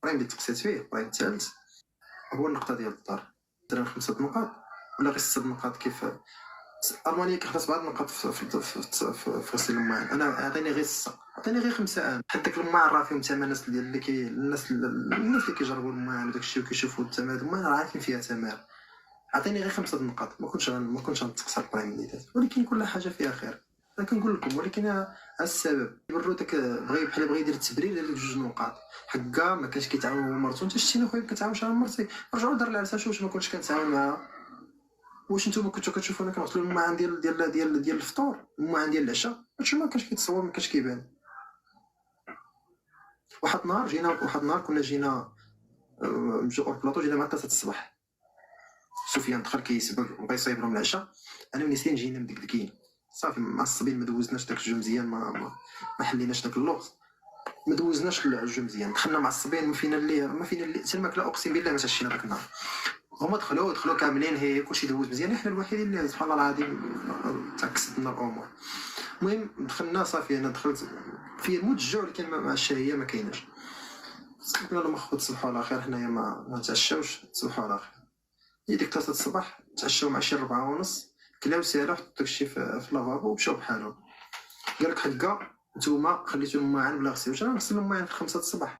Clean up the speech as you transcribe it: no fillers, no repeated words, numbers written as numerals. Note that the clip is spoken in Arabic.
البرايم اللي تقسيت فيه البرايم الثالث هو النقطه ديال الدار. درنا 5 نقاط ولا غير 6 نقاط كيف المانيا كيخلص بعض النقاط في غسيل الماعن. انا عطيني غير 6 عطيني غير 5 انا حيت داك الماعن راه فيهم ثمن الناس اللي الناس اللي كيجربوا الماعن وداك الشيء وكيشوفوا الثمن الماعن راه عارفين فيها ثمن. عطيني غير 5 نقاط ما كنتش غنتقصى البرايم اللي دات، ولكن كل حاجه فيها خير. انا كنقول لكم ولكن على السبب يبرو داك بغى يدير التبرير ديال 2 نقاط حكا ما كانش كيتعاون مع مرتو. انت شتيني خويا كتعاونش مع مرتي رجعوا لدار العرسه واش ما كنتش كنتعاون معاها؟ واش نتوما كنتو كتشوفونا كنغسلوا الماعن ديال الفطور الماعن ديال العشاء؟ هادشي ما كانش كيتصور ما كانش كيبان. واحد النهار كنا جينا مشيو اوربلاطو جينا مع 3 الصباح. سفيان دخل كيسبق بغا يصايب لهم العشاء. انا ونسيان جينا مدكدكين صافي معصبين ما دوزناش داك الجو مزيان ما حليناش داك اللغز ما دوزناش الجو مزيان. دخلنا معصبين ما فينا اللي حتى الماكله اقسم بالله ما تعشينا داك النهار. هما دخلوا كاملين هي كلشي دوز مزيان حنا الوحيدين اللي سبحان الله العظيم تعكست لنا الامور. المهم دخلنا صافي انا دخلت في موت الجوع ولكن مع الشهيه ما كايناش. قلنا لهم اخوت تصبحوا على خير حنايا ما نتعشاوش تصبحوا على خير. هي ديك 3 الصباح تعشاو مع شي 4:30 كلاو سالا حطوا داكشي في اللافابو ومشاو بحالهم. قالك حكا نتوما خليتو الماعن بلا غسيل واش غنغسل الماعن في 5 الصباح؟